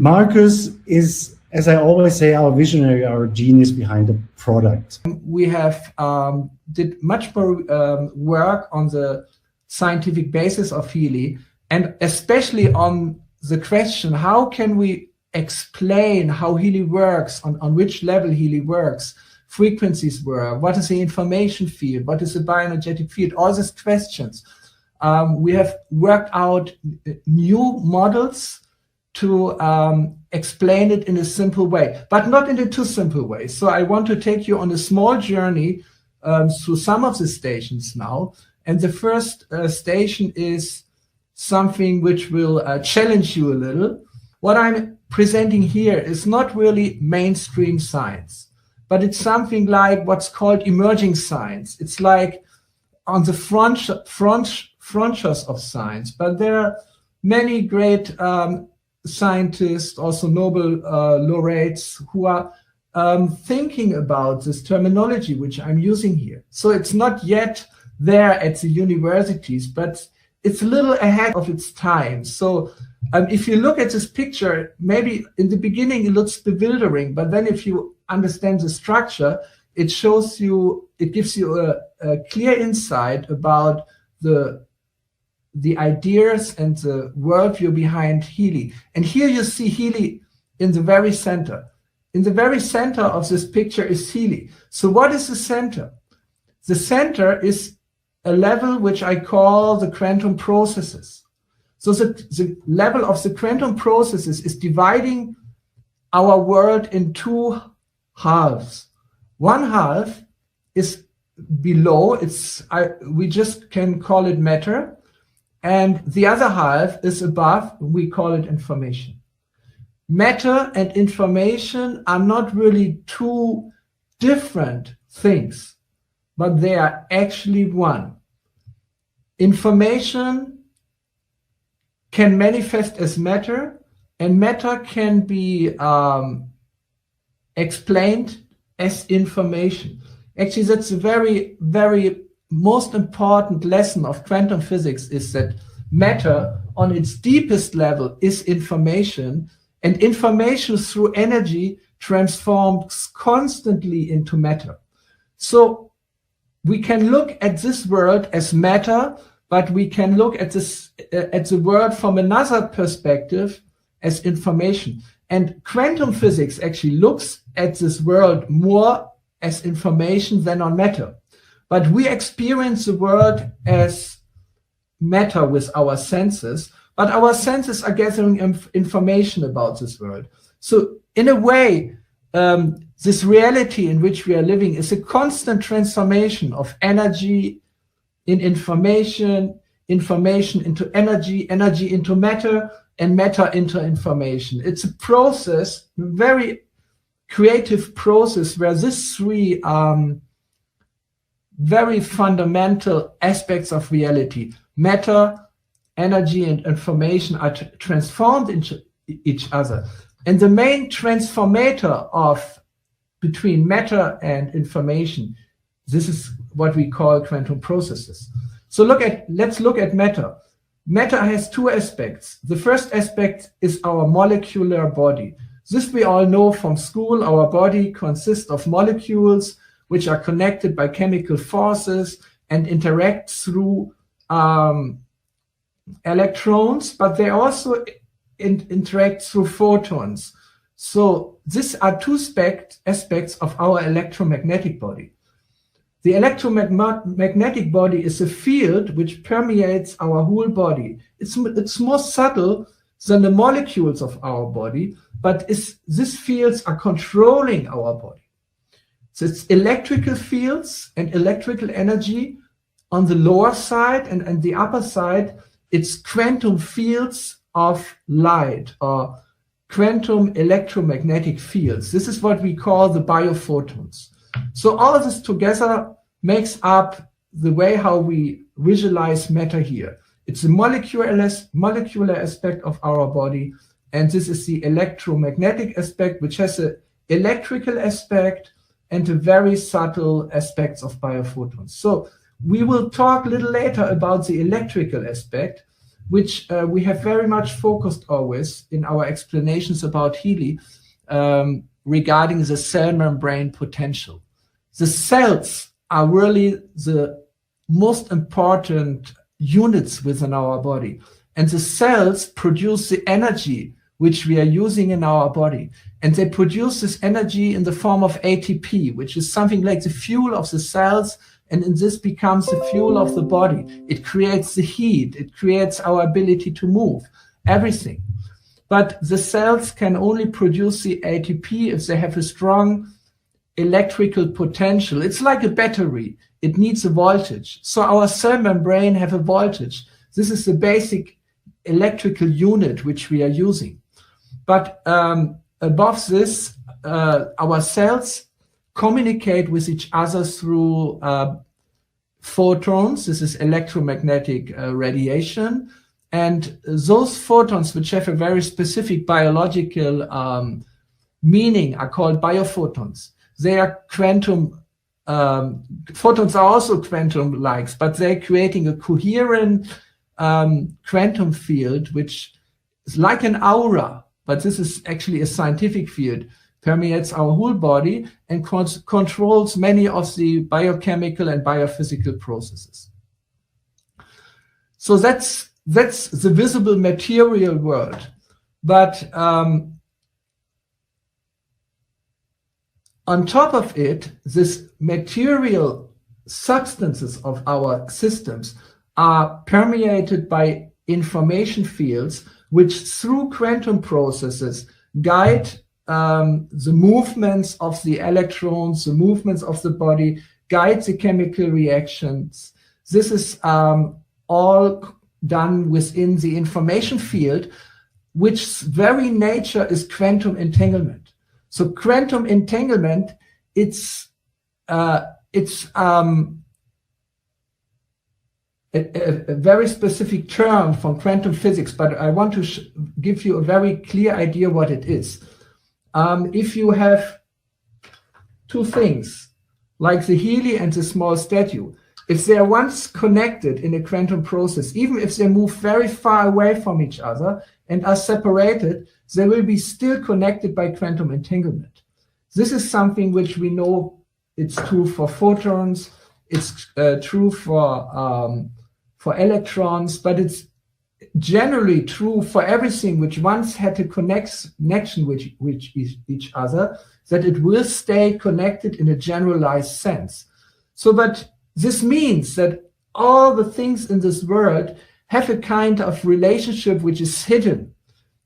Marcus is, as I always say, our visionary, our genius behind the product. We have did much more work on the scientific basis of HEALY, and especially on the question, how can we explain how HEALY works, on which level HEALY works, frequencies work, what is the information field, what is the bioenergetic field, all these questions. We have worked out new models to explain it in a simple way, but not in a too simple way. So I want to take you on a small journey through some of the stations now. And the first station is something which will challenge you a little. What I'm presenting here is not really mainstream science, but it's something like what's called emerging science. It's like on the frontiers of science, but there are many great scientists, also Nobel laureates, who are thinking about this terminology which I'm using here. So it's not yet there at the universities, but it's a little ahead of its time. So if you look at this picture, maybe in the beginning it looks bewildering, but then if you understand the structure, it shows you, it gives you a clear insight about the ideas and the worldview behind HEALY. And here you see HEALY in the very center. In the very center of this picture is HEALY. So what is the center? The center is a level which I call the quantum processes. So the level of the quantum processes is dividing our world in two halves. One half is below, we just can call it matter, and the other half is above, we call it information. Matter and information are not really two different things, but they are actually one. Information can manifest as matter, and matter can be explained as information. Actually, that's a very, very most important lesson of quantum physics, is that matter on its deepest level is information, and information through energy transforms constantly into matter. So we can look at this world as matter, but we can look at the world from another perspective as information. And quantum physics actually looks at this world more as information than on matter. But we experience the world as matter with our senses, but our senses are gathering information about this world. So in a way, this reality in which we are living is a constant transformation of energy in information, information into energy, energy into matter, and matter into information. It's a process, a very creative process, where these three very fundamental aspects of reality, matter, energy, and information, are transformed into each other. And the main transformator between matter and information, this is what we call quantum processes. So let's look at matter. Matter has two aspects. The first aspect is our molecular body. This we all know from school. Our body consists of molecules which are connected by chemical forces and interact through electrons, but they also interact through photons. So these are two aspects of our electromagnetic body. The electromagnetic body is a field which permeates our whole body. It's more subtle than the molecules of our body, but these fields are controlling our body. So it's electrical fields and electrical energy on the lower side, and the upper side, it's quantum fields of light, or quantum electromagnetic fields. This is what we call the biophotons. So all of this together makes up the way how we visualize matter here. It's a molecular aspect of our body, and this is the electromagnetic aspect, which has an electrical aspect and a very subtle aspects of biophotons. So we will talk a little later about the electrical aspect, which we have very much focused always in our explanations about HEALY regarding the cell membrane potential. The cells are really the most important units within our body, and the cells produce the energy which we are using in our body, and they produce this energy in the form of ATP, which is something like the fuel of the cells, and in this becomes the fuel of the body. It creates the heat, it creates our ability to move, everything. But the cells can only produce the ATP if they have a strong electrical potential. It's like a battery. It needs a voltage. So our cell membrane have a voltage. This is the basic electrical unit which we are using. But above this, our cells communicate with each other through photons. This is electromagnetic radiation. And those photons, which have a very specific biological meaning, are called biophotons. They are quantum, photons are also quantum-like, but they're creating a coherent quantum field, which is like an aura, but this is actually a scientific field, permeates our whole body and controls many of the biochemical and biophysical processes. So that's the visible material world. But on top of it, this material substances of our systems are permeated by information fields which through quantum processes guide the movements of the electrons, the movements of the body, guide the chemical reactions. This is all done within the information field, which very nature is quantum entanglement. So quantum entanglement, it's a very specific term from quantum physics, but I want to give you a very clear idea what it is. If you have two things, like the HEALY and the small statue, if they are once connected in a quantum process, even if they move very far away from each other and are separated, they will be still connected by quantum entanglement. This is something which we know it's true for photons, it's true for electrons, but it's generally true for everything which once had a connection with each other, that it will stay connected in a generalized sense. So, but this means that all the things in this world have a kind of relationship which is hidden.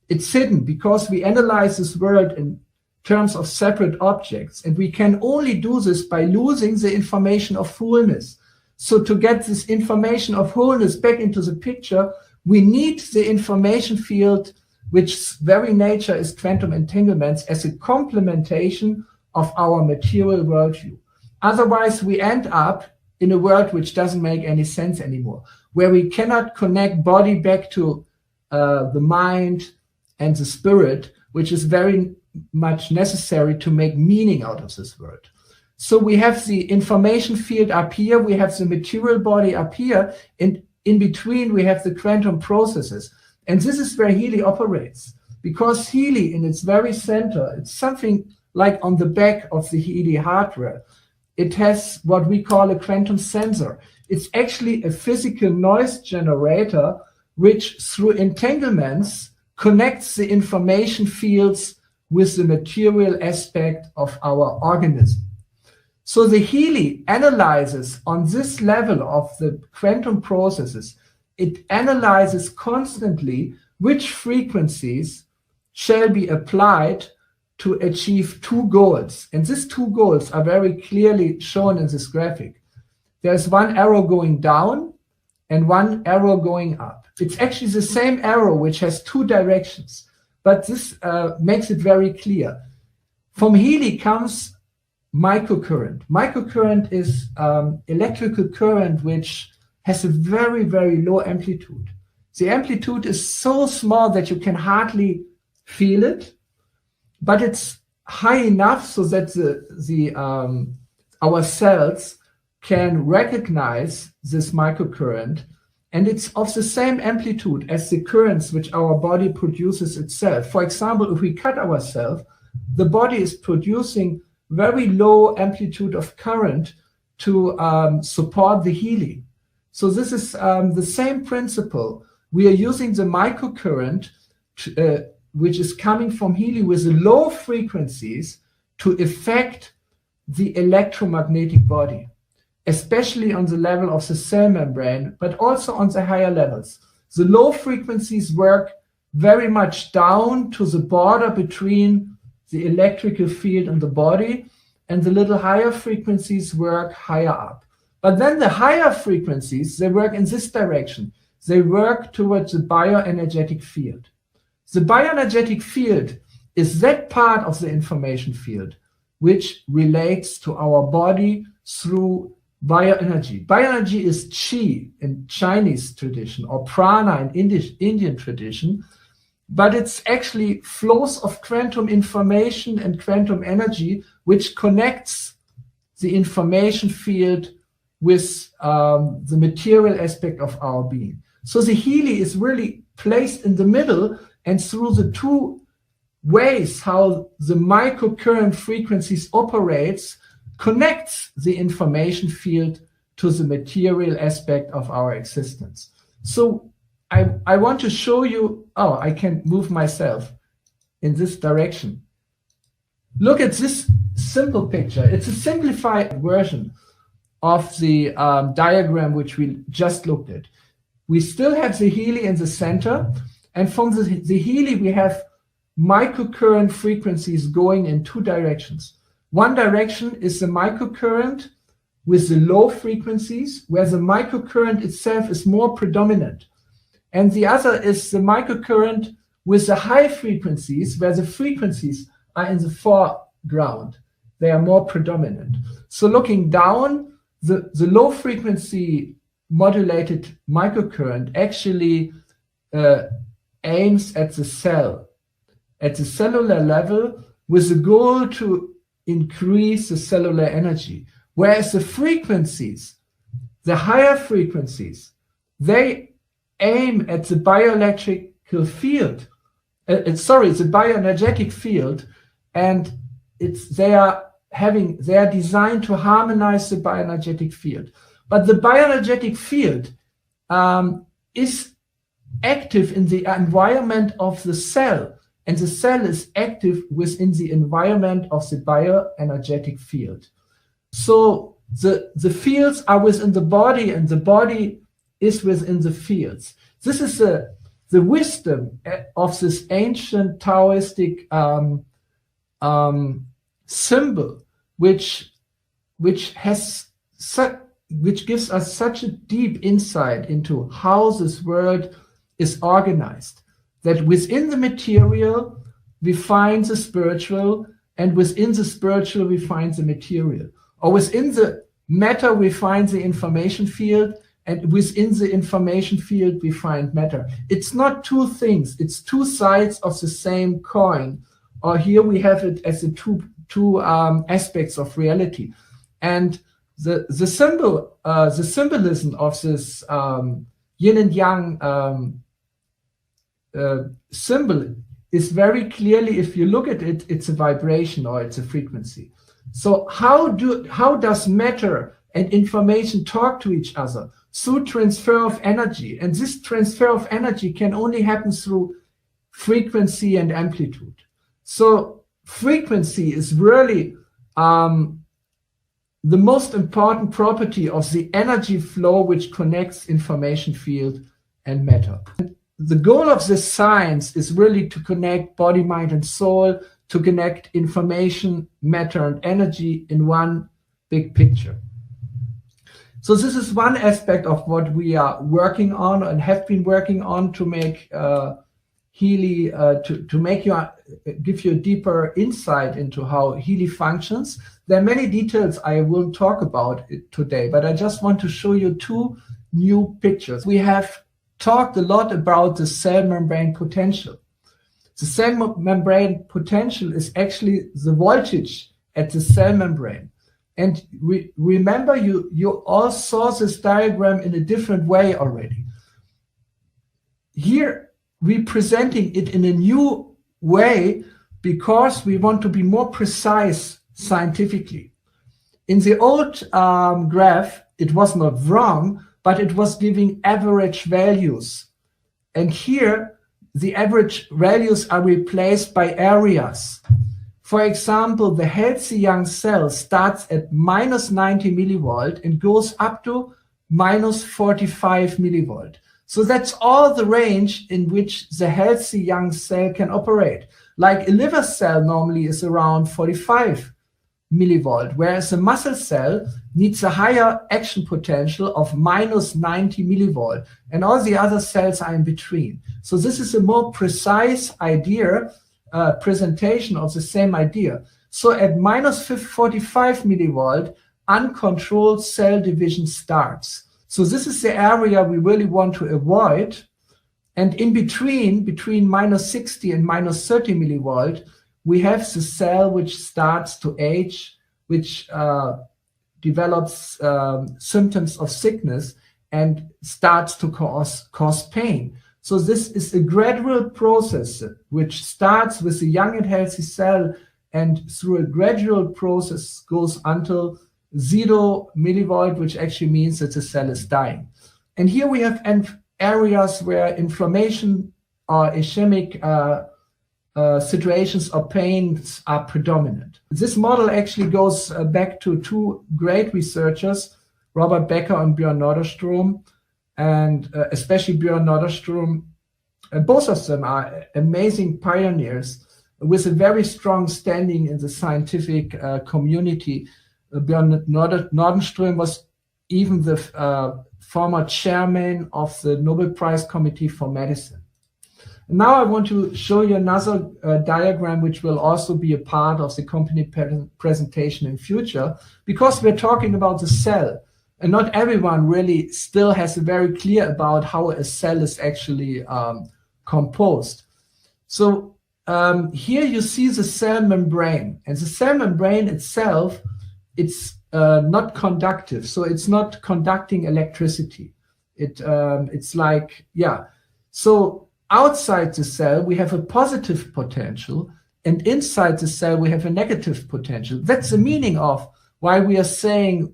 It's hidden because we analyze this world in terms of separate objects, and we can only do this by losing the information of wholeness. So to get this information of wholeness back into the picture, we need the information field, which very nature is quantum entanglements, as a complementation of our material worldview. Otherwise, we end up in a world which doesn't make any sense anymore, where we cannot connect body back to the mind and the spirit, which is very much necessary to make meaning out of this world. So we have the information field up here, we have the material body up here, and in between we have the quantum processes. And this is where HEALY operates, because HEALY in its very center, it's something like on the back of the HEALY hardware. It has what we call a quantum sensor. It's actually a physical noise generator, which through entanglements connects the information fields with the material aspect of our organism. So the HEALY analyzes on this level of the quantum processes, it analyzes constantly which frequencies shall be applied to achieve two goals. And these two goals are very clearly shown in this graphic. There's one arrow going down and one arrow going up. It's actually the same arrow which has two directions, but this makes it very clear. From HEALY comes microcurrent. Microcurrent is electrical current which has a very, very low amplitude. The amplitude is so small that you can hardly feel it, but it's high enough so that our cells can recognize this microcurrent, and it's of the same amplitude as the currents which our body produces itself. For example, if we cut ourselves, the body is producing very low amplitude of current to support the healing. So this is the same principle. We are using the microcurrent, which is coming from HEALY with the low frequencies to affect the electromagnetic body, especially on the level of the cell membrane, but also on the higher levels. The low frequencies work very much down to the border between the electrical field and the body, and the little higher frequencies work higher up. But then the higher frequencies, they work in this direction. They work towards the bioenergetic field. The bioenergetic field is that part of the information field which relates to our body through bioenergy. Bioenergy is chi in Chinese tradition, or prana in Indian tradition, but it's actually flows of quantum information and quantum energy which connects the information field with the material aspect of our being. So the HEALY is really placed in the middle, and through the two ways how the microcurrent frequencies operates, connects the information field to the material aspect of our existence. So I want to show you, I can move myself in this direction. Look at this simple picture. It's a simplified version of the diagram which we just looked at. We still have the HEALY in the center, and from the HEALY we have microcurrent frequencies going in two directions. One direction is the microcurrent with the low frequencies, where the microcurrent itself is more predominant. And the other is the microcurrent with the high frequencies, where the frequencies are in the foreground. They are more predominant. So looking down, the low frequency modulated microcurrent actually aims at the cell, at the cellular level, with the goal to increase the cellular energy. Whereas the frequencies, the higher frequencies, they aim at the bioelectrical field, the bioenergetic field, and they are designed to harmonize the bioenergetic field. But the bioenergetic field is active in the environment of the cell, and the cell is active within the environment of the bioenergetic field. So the fields are within the body, and the body is within the fields. This is the wisdom of this ancient Taoistic symbol, which gives us such a deep insight into how this world is organized. That within the material we find the spiritual, and within the spiritual we find the material. Or within the matter we find the information field, and within the information field we find matter. It's not two things, it's two sides of the same coin. Or here we have it as the two aspects of reality. And the symbolism of this yin and yang symbol is very clearly, if you look at it, it's a vibration or it's a frequency. So how does matter and information talk to each other? Through transfer of energy. And this transfer of energy can only happen through frequency and amplitude. So frequency is really the most important property of the energy flow which connects information field and matter. The goal of this science is really to connect body, mind, and soul, to connect information, matter, and energy in one big picture. So this is one aspect of what we are working on and have been working on to make HEALY, give you a deeper insight into how HEALY functions. There are many details I won't talk about today, but I just want to show you two new pictures. We have talked a lot about the cell membrane potential. The cell membrane potential is actually the voltage at the cell membrane. And remember, you all saw this diagram in a different way already. here we're presenting it in a new way because we want to be more precise scientifically. In the old graph, it was not wrong, but it was giving average values. And here, the average values are replaced by areas. For example, the healthy young cell starts at minus 90 millivolt and goes up to minus 45 millivolt. So that's all the range in which the healthy young cell can operate. Like a liver cell normally is around 45 millivolt, whereas a muscle cell needs a higher action potential of minus 90 millivolt, and all the other cells are in between. So this is a more precise idea, presentation of the same idea. So at minus 45 millivolt, uncontrolled cell division starts. So this is the area we really want to avoid. And in between minus 60 and minus 30 millivolt, we have the cell which starts to age, which develops symptoms of sickness and starts to cause pain. So this is a gradual process which starts with a young and healthy cell, and through a gradual process goes until 0 millivolt, which actually means that the cell is dying. And here we have areas where inflammation or ischemic situations or pains are predominant. This model actually goes back to two great researchers, Robert Becker and Björn Norderstrom, and especially Björn Norderstrom. Both of them are amazing pioneers with a very strong standing in the scientific community. Björn Norderstrom was even the former chairman of the Nobel Prize Committee for Medicine. Now I want to show you another diagram which will also be a part of the company presentation in future, because we're talking about the cell, and not everyone really still has a very clear about how a cell is actually composed. So here you see the cell membrane, and the cell membrane itself, it's not conductive, so it's not conducting electricity. It's like, yeah. So outside the cell, we have a positive potential, and inside the cell, we have a negative potential. That's the meaning of why we are saying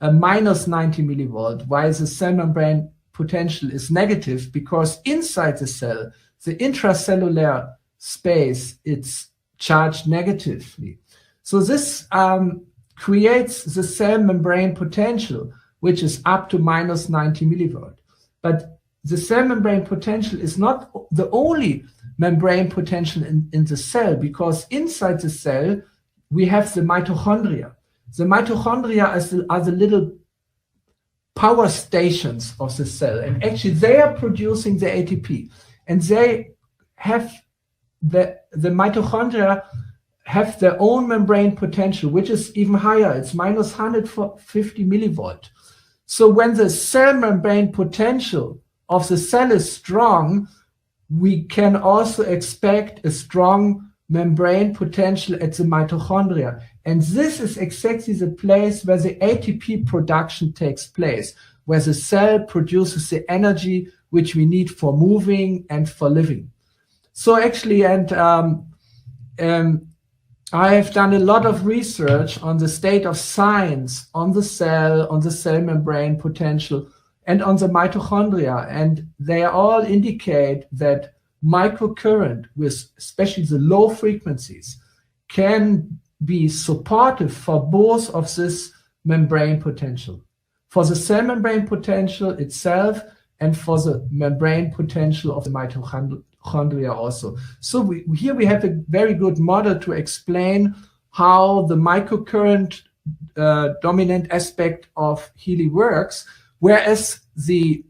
a minus 90 millivolt, why the cell membrane potential is negative, because inside the cell, the intracellular space, it's charged negatively. So this creates the cell membrane potential, which is up to minus 90 millivolt. But the cell membrane potential is not the only membrane potential in the cell, because inside the cell, we have the mitochondria. The mitochondria are the little power stations of the cell, and actually they are producing the ATP, and they have the mitochondria have their own membrane potential, which is even higher. It's minus 150 millivolt. So when the cell membrane potential of the cell is strong, we can also expect a strong membrane potential at the mitochondria. And this is exactly the place where the ATP production takes place, where the cell produces the energy which we need for moving and for living. So actually, I have done a lot of research on the state of science on the cell membrane potential, and on the mitochondria, and they all indicate that microcurrent, with especially the low frequencies, can be supportive for both of this membrane potential, for the cell membrane potential itself and for the membrane potential of the mitochondria also. So here we have a very good model to explain how the microcurrent dominant aspect of HEALY works, whereas the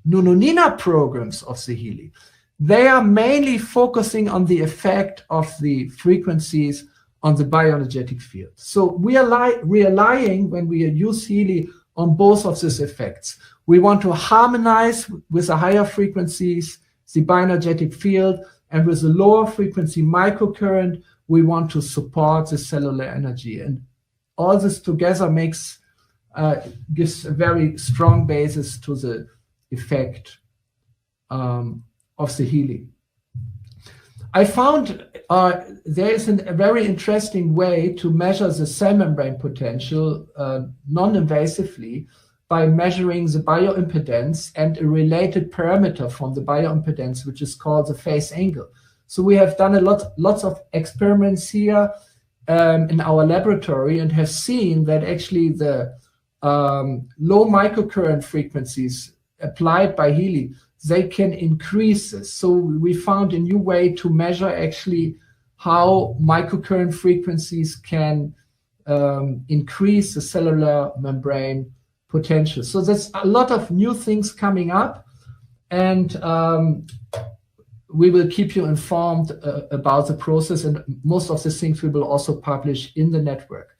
Nunonina programs of the HEALY, they are mainly focusing on the effect of the frequencies on the bioenergetic field. So we are relying, when we use HEALY, on both of these effects. We want to harmonize with the higher frequencies the bioenergetic field, and with the lower frequency microcurrent, we want to support the cellular energy. And all this together gives a very strong basis to the effect of the HEALY. I found there is a very interesting way to measure the cell membrane potential non-invasively by measuring the bioimpedance and a related parameter from the bioimpedance, which is called the phase angle. So we have done lots of experiments here in our laboratory and have seen that actually the low microcurrent frequencies applied by HEALY, they can increase this. So we found a new way to measure actually how microcurrent frequencies can increase the cellular membrane potential. So there's a lot of new things coming up, and we will keep you informed about the process, and most of the things we will also publish in the network.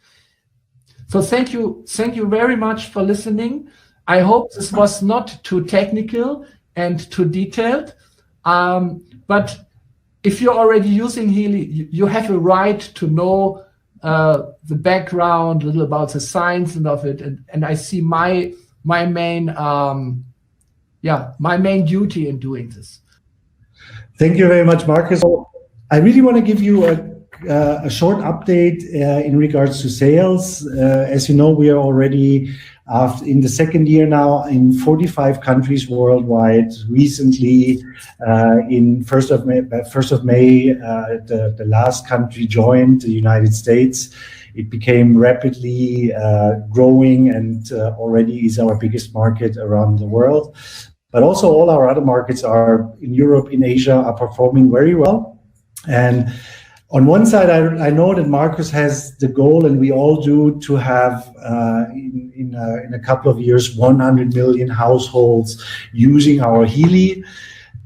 So thank you very much for listening. I hope this was not too technical and too detailed, but if you're already using HEALY, you have a right to know the background, a little about the science and of it, and I see my main duty in doing this. Thank you very much, Marcus. I really want to give you a short update in regards to sales. As you know, we are already in the second year now in 45 countries worldwide. Recently, in 1st of May, the last country joined, the United States. It became rapidly growing and already is our biggest market around the world. But also all our other markets are in Europe, in Asia, are performing very well. And on one side, I know that Marcus has the goal, and we all do, to have in a couple of years 100 million households using our HEALY.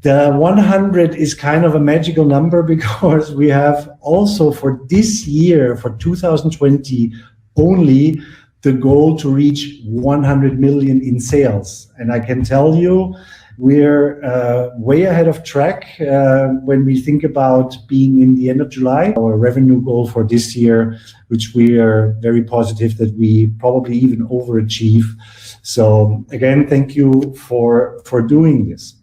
The 100 is kind of a magical number because we have also for this year, for 2020 only, the goal to reach 100 million in sales. And I can tell you, we're way ahead of track when we think about being in the end of July. Our revenue goal for this year, which we are very positive that we probably even overachieve. So again, thank you for doing this.